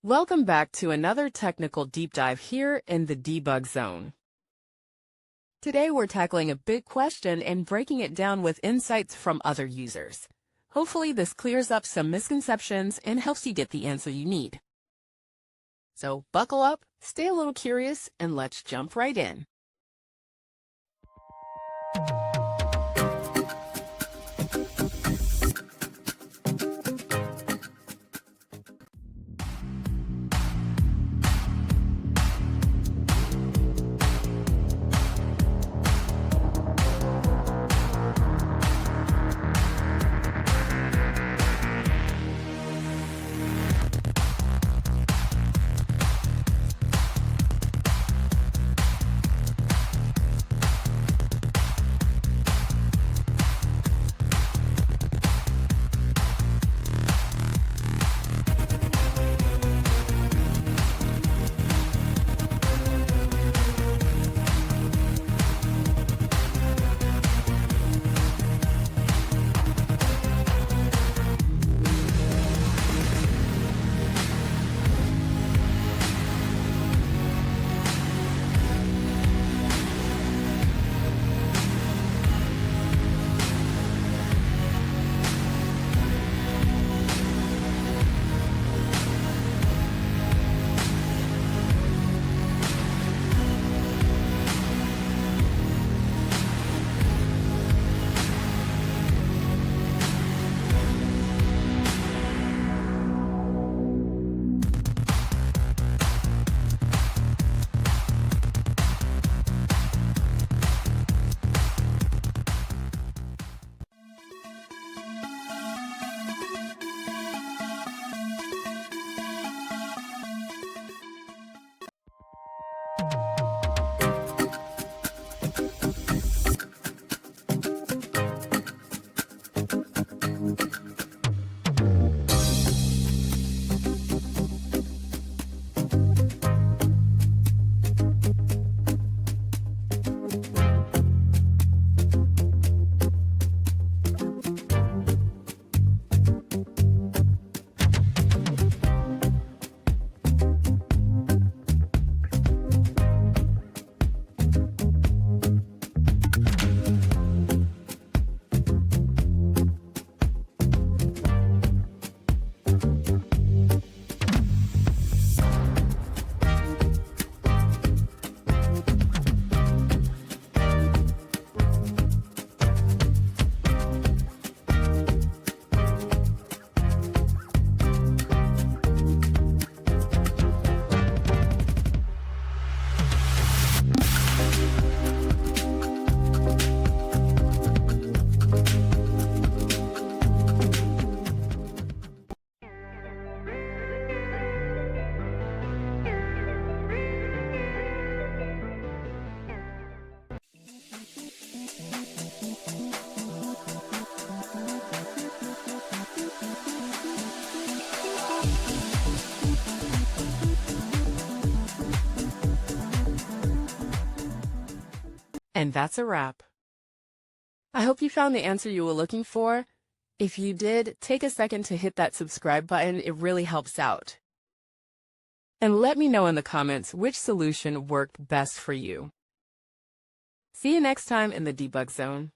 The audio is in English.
Welcome back to another technical deep dive here in the debug zone. Today we're tackling a big question and breaking it down with insights from other users. Hopefully this clears up some misconceptions and helps you get the answer you need. So buckle up, stay a little curious, and let's jump right in. And that's a wrap. I hope you found the answer you were looking for. If you did, take a second to hit that subscribe button. It really helps out. And let me know in the comments which solution worked best for you. See you next time in the debug zone.